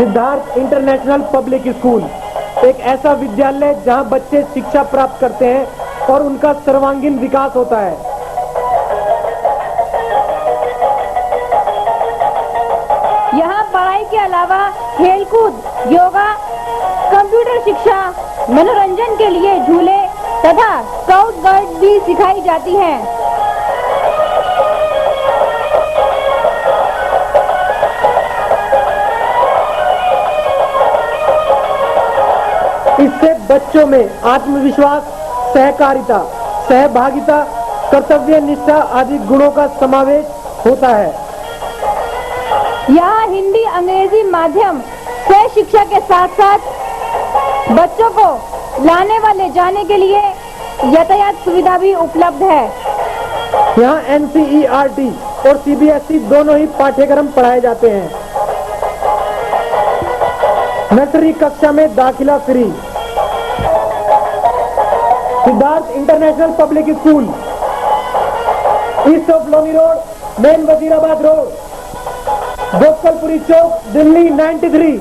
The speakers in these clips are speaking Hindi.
सिद्धार्थ इंटरनेशनल पब्लिक स्कूल एक ऐसा विद्यालय जहां बच्चे शिक्षा प्राप्त करते हैं और उनका सर्वांगीण विकास होता है। यहाँ पढ़ाई के अलावा खेलकूद, योगा, कंप्यूटर शिक्षा, मनोरंजन के लिए झूले तथा स्काउट गाइड भी सिखाई जाती हैं। इससे बच्चों में आत्मविश्वास, सहकारिता, सहभागिता, कर्तव्य निष्ठा आदि गुणों का समावेश होता है। यहाँ हिंदी, अंग्रेजी माध्यम से शिक्षा के साथ साथ बच्चों को लाने व ले जाने के लिए यातायात सुविधा भी उपलब्ध है। यहाँ NCERT और CBSE दोनों ही पाठ्यक्रम पढ़ाए जाते हैं। नर्सरी कक्षा में दाखिला free. Siddharth international public school, east of Loni road, main Wazirabad road, Gopalpuri Chowk, Delhi 93।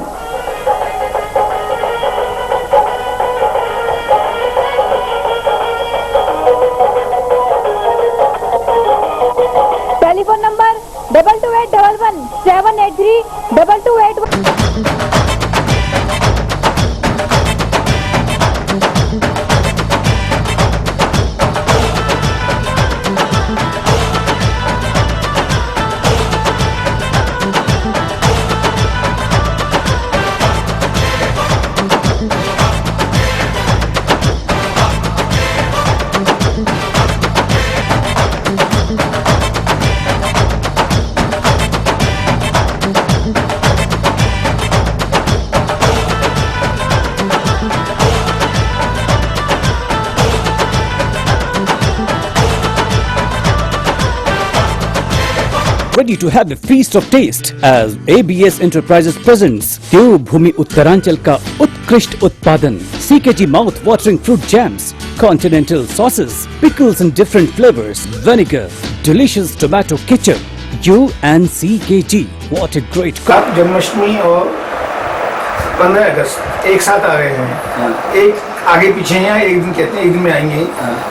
Telephone number 228111 783 2281। Ready to have a feast of taste as ABS Enterprises presents देवभूमि उत्तरांचल का उत्कृष्ट उत्पादन CKG mouth watering fruit jams, continental sauces, pickles in different flavors, vinegar, delicious tomato ketchup, UNCKG. What a great आप जन्माष्टमी और 15 अगस्त एक साथ आ रहे हैं, एक आगे पीछे हैं, एक दिन कहते हैं एक दिन में आएंगे,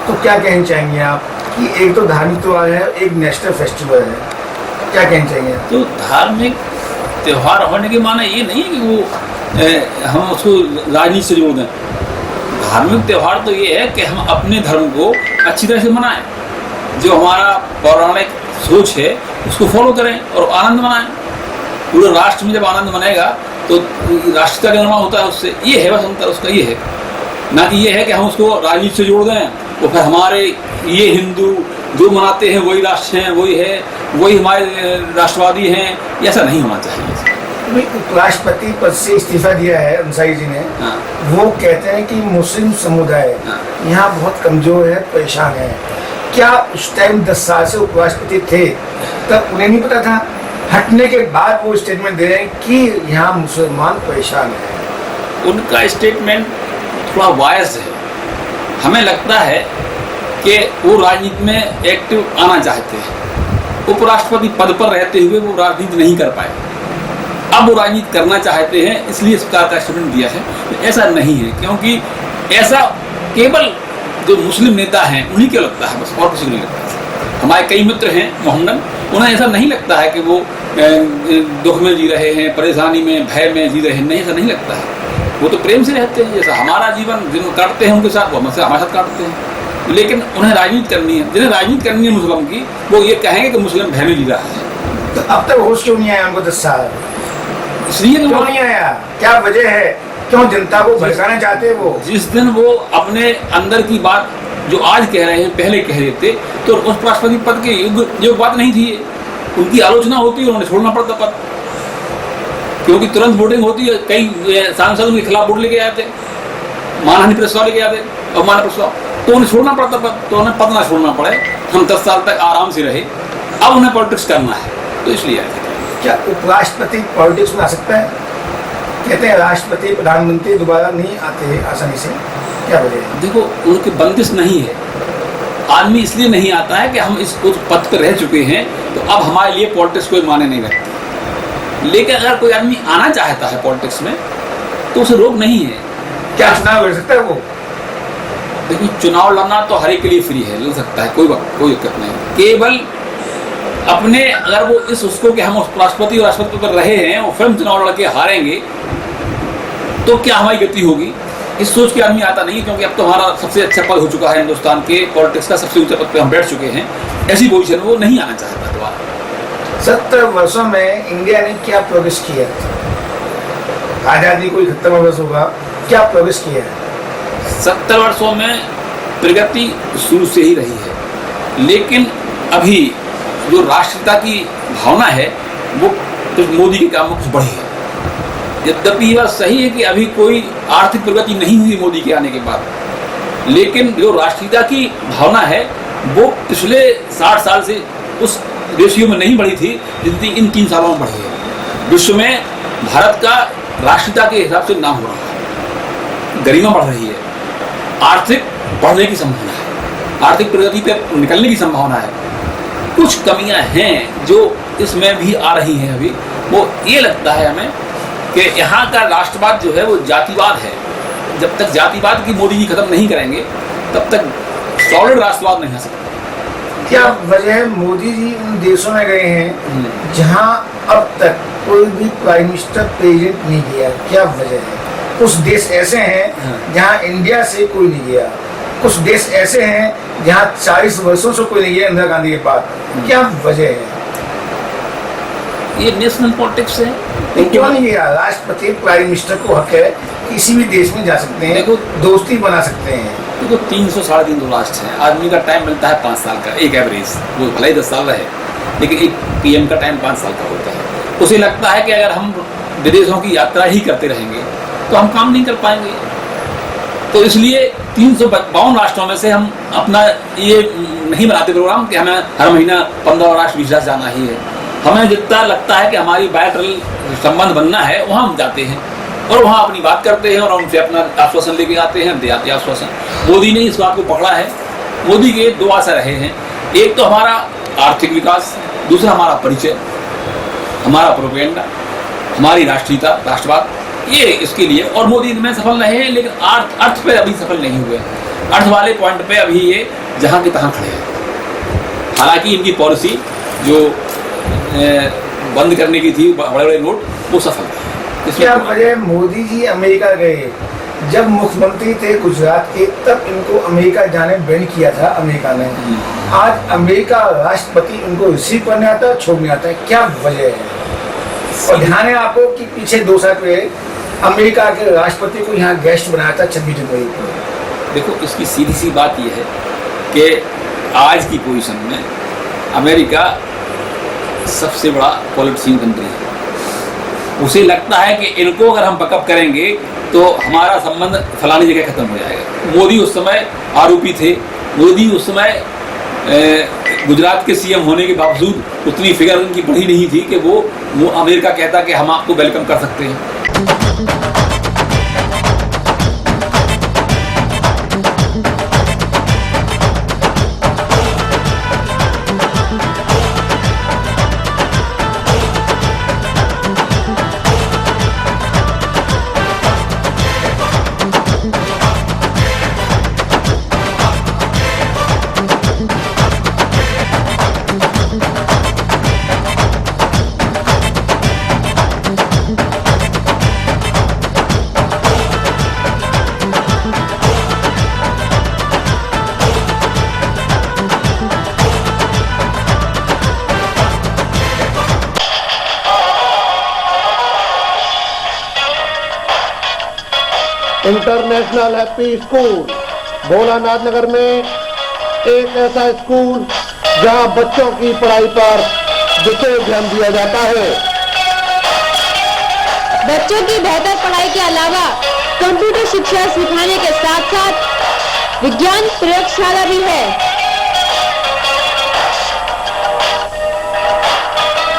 तो क्या कहना चाहेंगे आप कि एक तो धार्मिक त्योहार है, एक नेशनल फेस्टिवल है, क्या कहना चाहिए? तो धार्मिक त्योहार होने के माने ये नहीं है कि वो हम उसको राजनीति से जोड़ दें। धार्मिक त्योहार तो ये है कि हम अपने धर्म को अच्छी तरह से मनाएं, जो हमारा पौराणिक सोच है उसको फॉलो करें और आनंद मनाएं। पूरे राष्ट्र में जब आनंद मनाएगा तो राष्ट्र का निर्माण होता है उससे। ये है बस अंतर उसका, ये है ना कि ये है कि हम उसको राजनीति से जोड़ दें तो फिर हमारे ये हिंदू जो मनाते हैं वही राष्ट्र हैं, वही है, वही हमारे राष्ट्रवादी हैं। ऐसा नहीं होना चाहिए। उपराष्ट्रपति पद से इस्तीफा दिया है अंसारी जी ने। वो कहते हैं कि मुस्लिम समुदाय यहाँ बहुत कमजोर है, परेशान है। क्या उस टाइम 10 साल से उपराष्ट्रपति थे तब उन्हें नहीं पता था? हटने के बाद वो स्टेटमेंट दे रहे हैं कि यहाँ मुसलमान परेशान है। उनका स्टेटमेंट थोड़ा वायस है। हमें लगता है कि वो राजनीति में एक्टिव आना चाहते हैं। उपराष्ट्रपति पद पर रहते हुए वो राजनीति नहीं कर पाए, अब वो राजनीति करना चाहते हैं, इसलिए सरकार का स्टेटमेंट दिया है। तो ऐसा नहीं है, क्योंकि ऐसा केवल जो मुस्लिम नेता हैं उन्हीं को लगता है, बस और किसी को नहीं लगता। हमारे कई मित्र हैं मोहम्मदन, उन्हें ऐसा नहीं लगता है कि वो दुख में जी रहे हैं, परेशानी में, भय में जी रहे हैं। नहीं, ऐसा नहीं लगता है। वो तो प्रेम से रहते हैं, जैसा हमारा जीवन जिन काटते हैं उनके साथ वो हमारे साथ काटते हैं। लेकिन उन्हें राजनीति करनी है, जिन्हें राजनीति करनी है मुस्लिम की, वो ये कहेंगे कि मुस्लिम भय में जी रहा है। तो अब तक होश क्यों नहीं आया उनको 10 साल? इसलिए क्यों नहीं आया? क्या वजह है? क्यों जनता को भड़काना चाहते हैं वो? जिस दिन वो अपने अंदर की बात जो आज कह रहे हैं पहले कह रहे थे, तो उस राष्ट्रपति पद के जो बात नहीं थी, उनकी आलोचना होती, उन्हें छोड़ना पड़ता पद, क्योंकि तुरंत वोटिंग होती है। कई सांसद उनके खिलाफ वोट लेके आते, मानहानि प्रस्ताव लेके आते और मानहानि प्रस्ताव, तो उन्हें छोड़ना पड़ता पद। तो उन्हें पद ना छोड़ना पड़े, हम 10 साल तक आराम से रहे। अब उन्हें पॉलिटिक्स करना है, तो इसलिए आए। क्या उपराष्ट्रपति पॉलिटिक्स में आ सकता है? कहते हैं राष्ट्रपति प्रधानमंत्री दोबारा नहीं आते आसानी से, क्या वजह है? देखो, उनकी बंदिश नहीं है। आदमी इसलिए नहीं आता है कि हम इस उस पद पर रह चुके हैं, तो अब हमारे लिए पॉलिटिक्स कोई माने नहीं रखती। लेकिन अगर कोई आदमी आना चाहता है पॉलिटिक्स में तो उसे रोक नहीं है। क्या चुनाव लड़ सकता है वो? देखिए, चुनाव लड़ना तो हर एक के लिए फ्री है, लड़ सकता है, कोई दिक्कत नहीं। केवल अपने अगर वो इस उसको कि हम उस राष्ट्रपति और राष्ट्रपति पर रहे हैं और फिर हम चुनाव लड़के हारेंगे तो क्या हमारी गति होगी, इस सोच के आदमी आता नहीं। क्योंकि अब तो हमारा सबसे अच्छा पद हो चुका है, हिंदुस्तान के पॉलिटिक्स का सबसे ऊंचा पद पे हम बैठ चुके हैं, ऐसी पोजीशन वो नहीं आना चाहता दोबारा। 70 वर्षों में इंडिया ने क्या प्रोग्रेस किया? आजादी को 71 वर्ष होगा, क्या प्रोग्रेस किया है? 70 वर्षों में प्रगति शुरू से ही रही है, लेकिन अभी जो राष्ट्रीयता की भावना है वो कुछ मोदी के काम में कुछ बढ़ी है। यद्यपि यह सही है कि अभी कोई आर्थिक प्रगति नहीं हुई मोदी के आने के बाद, लेकिन जो राष्ट्रीयता की भावना है वो पिछले 60 साल से उस रेशियो में नहीं बढ़ी थी जितनी इन 3 सालों में बढ़ी है। विश्व में भारत का राष्ट्रीयता के हिसाब से नाम हो रहा है, गरिमा बढ़ रही है, आर्थिक बढ़ने की संभावना है, आर्थिक प्रगति पे निकलने की संभावना है। कुछ कमियां हैं जो इसमें भी आ रही हैं अभी, वो ये लगता है हमें कि यहाँ का राष्ट्रवाद जो है वो जातिवाद है। जब तक जातिवाद की मोदी जी खत्म नहीं करेंगे तब तक सॉलिड राष्ट्रवाद नहीं आ सकता। क्या वजह है मोदी जी उन देशों में गए हैं जहां अब तक कोई भी प्राइम मिनिस्टर प्रेजेंट नहीं किया? क्या वजह है? कुछ देश ऐसे हैं जहां इंडिया से कोई नहीं गया, कुछ देश ऐसे हैं जहां 40 वर्षों से कोई नहीं गया इंदिरा गांधी के बाद। क्या वजह है? ये नेशनल पॉलिटिक्स है। क्यों नहीं गया? राष्ट्रपति प्राइम मिनिस्टर को हक है, किसी भी देश में जा सकते हैं, देखो दोस्ती बना सकते हैं। देखो 300 साढ़े 300 लास्ट है, आदमी का टाइम मिलता है 5 साल का, एक एवरेज, वो भले ही 10 साल रहे, लेकिन एक पीएम का टाइम 5 साल का होता है। उसे लगता है कि अगर हम विदेशों की यात्रा ही करते रहेंगे तो हम काम नहीं कर पाएंगे, तो इसलिए 352 राष्ट्रों में से हम अपना ये नहीं बनाते प्रोग्राम कि हमें हर महीना 15 राष्ट्र 20 राष्ट्र जाना ही है। हमें जितना लगता है कि हमारी बायलैटरल संबंध बनना है वहाँ हम जाते हैं और वहाँ अपनी बात करते हैं और उनसे अपना आश्वासन लेके आते हैं, दे आते आश्वासन। मोदी ने इस बात को पकड़ा है। मोदी के 2 आशा रहे हैं, एक तो हमारा आर्थिक विकास, दूसरा हमारा परिचय, हमारा प्रोपेगेंडा, हमारी राष्ट्रीयता, राष्ट्रवाद, ये इसके लिए। और मोदी में सफल रहे हैं, लेकिन अर्थ पे अभी सफल नहीं हुए। अर्थ वाले पॉइंट पे अभी ये जहाँ के तहाँ खड़े हैं। हालांकि इनकी पॉलिसी जो बंद करने की थी बड़े बड़े नोट, वो सफल थी। क्या वजह मोदी जी अमेरिका गए? जब मुख्यमंत्री थे गुजरात के तब इनको अमेरिका जाने बैन किया था अमेरिका ने। आज अमेरिका राष्ट्रपति उनको रिसीव करने आता है, छोड़ने आता है, क्या वजह है? और ध्यान है आपको कि पीछे 2 साल पहले अमेरिका के राष्ट्रपति को यहाँ गेस्ट बनाया था 26 जनवरी को। देखो, इसकी सीधी सी बात यह है कि आज की पोजीशन में अमेरिका सबसे बड़ा पॉलिटिशियन कंट्री है। उसे लगता है कि इनको अगर हम बैकअप करेंगे तो हमारा संबंध फलानी जगह खत्म हो जाएगा। मोदी उस समय आरोपी थे, मोदी उस समय गुजरात के सीएम होने के बावजूद उतनी फिगर उनकी बढ़ी नहीं थी कि वो अमेरिका कहता कि हम आपको वेलकम कर सकते हैं। इंटरनेशनल हैप्पी स्कूल भोलानाथ नगर में एक ऐसा स्कूल जहां बच्चों की पढ़ाई पर विशेष ध्यान दिया जाता है। बच्चों की बेहतर पढ़ाई के अलावा कंप्यूटर शिक्षा सिखाने के साथ साथ विज्ञान प्रयोगशाला भी है।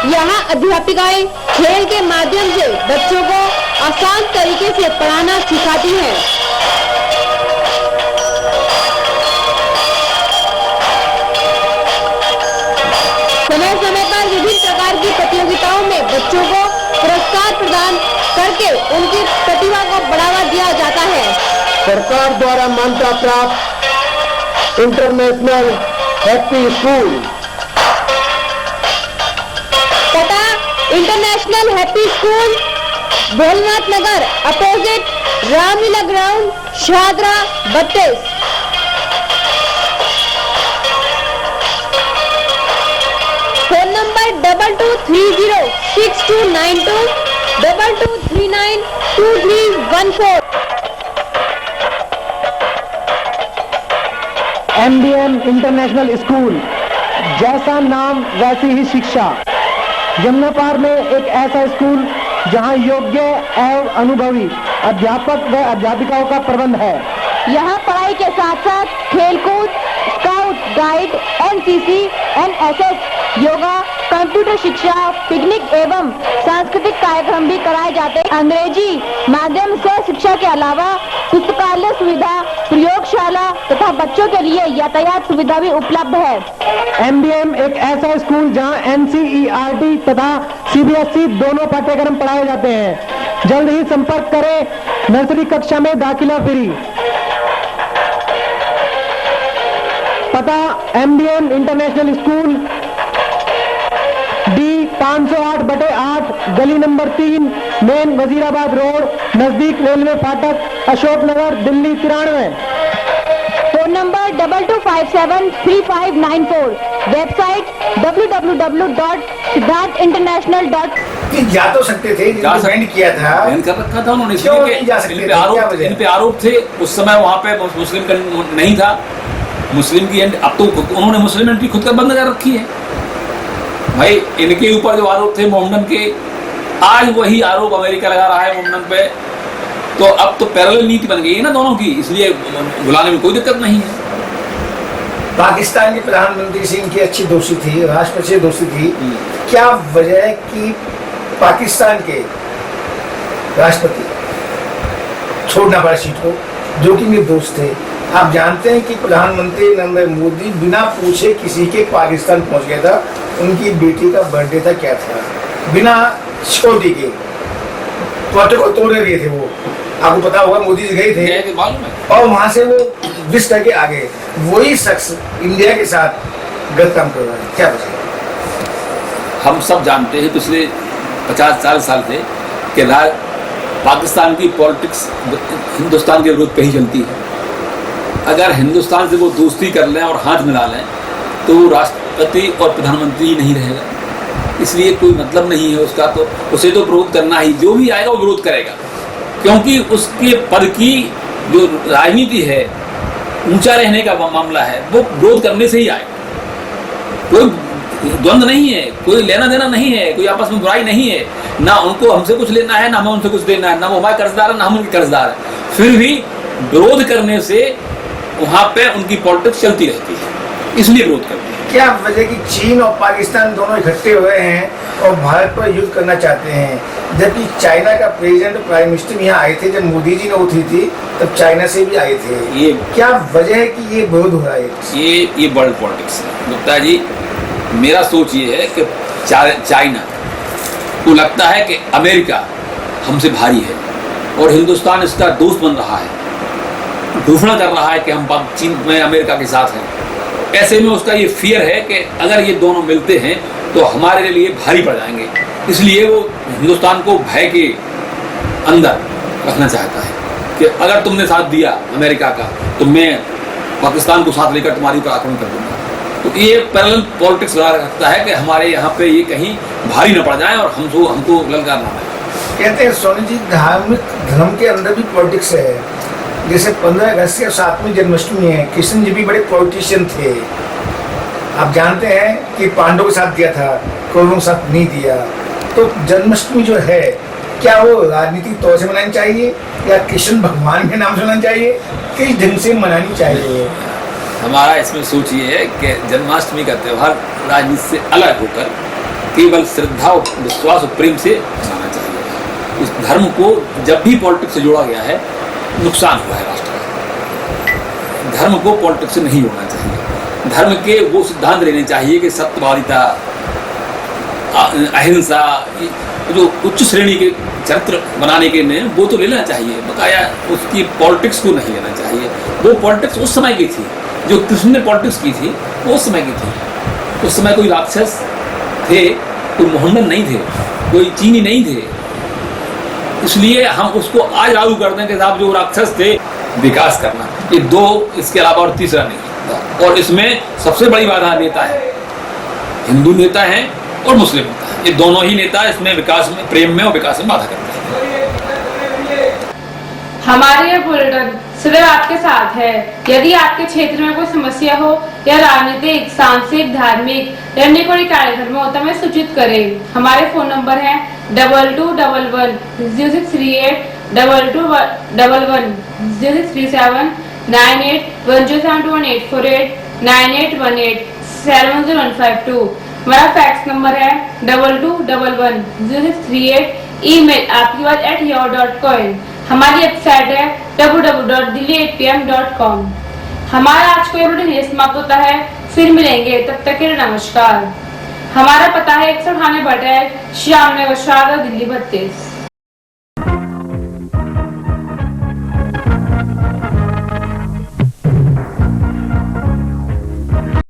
यहाँ अध्यापिकाएं खेल के माध्यम से बच्चों को आसान तरीके से पढ़ाना सिखाती हैं। समय समय पर विभिन्न प्रकार की प्रतियोगिताओं में बच्चों को करके उनकी प्रतिभा को बढ़ावा दिया जाता है। सरकार द्वारा मान्यता प्राप्त इंटरनेशनल हैप्पी स्कूल तथा international happy school Bholanath Nagar opposite Ramlila ground Shahdara 32। Phone number 22306292 22392314। MDM international school, जैसा नाम वैसी ही शिक्षा। यमुना पार में एक ऐसा स्कूल जहां योग्य एवं अनुभवी अध्यापक व अध्यापिकाओं का प्रबंध है। यहाँ पढ़ाई के साथ साथ खेलकूद, scout guide, NCC, NSS, yoga, computer शिक्षा, पिकनिक एवं सांस्कृतिक कार्यक्रम भी कराए जाते हैं। अंग्रेजी माध्यम से शिक्षा के अलावा पुस्तकालय सुविधा, प्रयोगशाला तथा बच्चों के लिए यातायात सुविधा भी उपलब्ध है। MDM एक ऐसा स्कूल जहां NCERT तथा CBSE दोनों पाठ्यक्रम पढ़ाए जाते हैं। जल्द ही संपर्क करें, नर्सरी कक्षा में दाखिला फ्री। पता MDM इंटरनेशनल स्कूल, D 508/8, गली नंबर 3, मेन वजीराबाद रोड, नजदीक रेलवे फाटक, Ashok Nagar, Delhi 93। Phone number 22573594। Website www.siddharthinternational.com। कि जा तो सकते थे, जा जिनको बैन किया था, बैन कर रखा था उन्होंने, क्यों इसलिए नहीं जा सकते इन थे? पे क्या आरोप वजह? इन पे आरोप थे। उस समय वहाँ पे मुस्लिम नहीं था, मुस्लिम की अब तो उन्होंने मुस्लिम एंट्री खुद कर बंद कर रखी है। भाई इनके ऊपर जो आरोप थे मोहम्मदन के, आज वही आरोप अमेरिका लगा रहा है मोहम्मदन पे। तो अब तो पैरेलल नीति बन गई है ना दोनों की, इसलिए बुलाने में कोई दिक्कत नहीं है। पाकिस्तान के प्रधानमंत्री से इनकी अच्छी दोस्ती थी, राष्ट्रपति से दोस्ती थी। क्या वजह है कि पाकिस्तान के राष्ट्रपति छोड़ना पड़ा सीट को, जो कि मेरे दोस्त थे? आप जानते हैं कि प्रधानमंत्री नरेंद्र मोदी बिना पूछे किसी के पाकिस्तान पहुंच गया था। उनकी बेटी का बर्थडे था, क्या था, बिना सिक्योरिटी के प्रोटोकॉल तोड़ दिए थे। वो आपको पता होगा, मोदी जी गए थे मालूम है। और वहां से वो विश करके आ गए। वही शख्स इंडिया के साथ गलत काम कर रहा है, क्या वजह? हम सब जानते हैं पिछले 50-40 साल से कि पाकिस्तान की पॉलिटिक्स हिंदुस्तान के विरुद्ध पे ही चलती है। अगर हिंदुस्तान से वो दोस्ती कर लें और हाथ मिला लें तो वो राष्ट्रपति और प्रधानमंत्री ही नहीं रहेगा। इसलिए कोई मतलब नहीं है उसका, तो उसे तो विरोध करना ही, जो भी आएगा वो विरोध करेगा, क्योंकि उसके पद की जो राजनीति है, ऊंचा रहने का मामला है, वो विरोध करने से ही आएगा। कोई द्वंद्व नहीं है, कोई लेना देना नहीं है, कोई आपस में बुराई नहीं है, ना उनको हमसे कुछ लेना है, ना हमें उनसे कुछ देना है, ना वो हमारे कर्जदार है, ना हम उनके कर्जदार है। फिर भी विरोध करने से वहां पे उनकी पॉलिटिक्स चलती रहती है, इसलिए विरोध करते हैं। क्या वजह कि चीन और पाकिस्तान दोनों इकट्ठे हुए हैं और भारत पर युद्ध करना चाहते हैं, जबकि चाइना का प्रेसिडेंट प्राइम मिनिस्टर यहाँ आए थे जब मोदी जी ने उठी थी, तब चाइना से भी आए थे। ये क्या वजह है कि ये विरोध हो रहा है? ये वर्ल्ड पॉलिटिक्स है गुप्ता जी। मेरा सोच ये है कि चाइना को लगता है कि अमेरिका हमसे भारी है और हिंदुस्तान इसका दोस्त बन रहा है, घोषणा कर रहा है कि हम चीन में अमेरिका के साथ हैं। ऐसे में उसका ये फियर है कि अगर ये दोनों मिलते हैं तो हमारे लिए भारी पड़ जाएंगे, इसलिए वो हिंदुस्तान को भय के अंदर रखना चाहता है कि अगर तुमने साथ दिया अमेरिका का तो मैं पाकिस्तान को साथ लेकर तुम्हारी पर आक्रमण कर दूंगा। तो ये पैरेलल पॉलिटिक्स बना रखता है कि हमारे यहाँ पे ये कहीं भारी न पड़ जाए और हमको ललकार ना आए। कहते हैं सोनी जी, धार्मिक धर्म के अंदर भी पॉलिटिक्स है। जैसे 15 अगस्त या 7वीं जन्माष्टमी है, कृष्ण जी भी बड़े पॉलिटिशियन थे। आप जानते हैं कि पांडवों के साथ दिया था, कौरवों के साथ नहीं दिया। तो जन्माष्टमी जो है, क्या वो राजनीतिक तौर से मनानी चाहिए या कृष्ण भगवान के नाम से मनानी चाहिए, किस ढंग से मनानी चाहिए? हमारा इसमें सोच ये है कि जन्माष्टमी का त्यौहार राजनीति से अलग होकर केवल श्रद्धा और विश्वास और प्रेम से मनाना चाहिए। इस धर्म को जब भी पॉलिटिक्स से जोड़ा गया है, नुकसान हुआ है राष्ट्र का। धर्म को पॉलिटिक्स से नहीं जोड़ना चाहिए। धर्म के वो सिद्धांत लेने चाहिए कि सत्यवादिता, अहिंसा, जो उच्च श्रेणी के चरित्र बनाने के लिए वो तो ले लेना चाहिए, बकाया उसकी पॉलिटिक्स को नहीं लेना चाहिए। वो पॉलिटिक्स उस समय की थी, जो कृष्ण ने पॉलिटिक्स की थी वो उस समय की थी। उस समय कोई राक्षस थे, कोई मोहम्मद नहीं थे, कोई चीनी नहीं थे, इसलिए हम उसको आज लागू कर दें कि साहब जो राक्षस थे विकास करना, ये दो, इसके अलावा और तीसरा नहीं। और इसमें सबसे बड़ी बाधा नेता है, हिंदू नेता है और मुस्लिम नेता है, ये दोनों ही नेता इसमें विकास में, प्रेम में और विकास में बाधा करते हैं। हमारे यह बुलेटिन सदैव आपके साथ है। यदि आपके क्षेत्र में कोई समस्या हो या राजनीतिक, सांस्कृतिक, धार्मिक या अन्य कोई कार्यक्रम हो तो हमें सूचित करें। हमारे फोन नंबर है 2211 0638 2211 0637 9810721848 9818 70152। हमारा फैक्स नंबर है 2211 0638। ईमेल आपकी बात @yahoo.com। हमारी वेबसाइट है www.delhi8pm.com। हमारा आज का बुलेटिन यहीं समाप्त होता है, फिर मिलेंगे, तब तक के लिए नमस्कार। हमारा पता है 198 श्याम नगर, दिल्ली 32।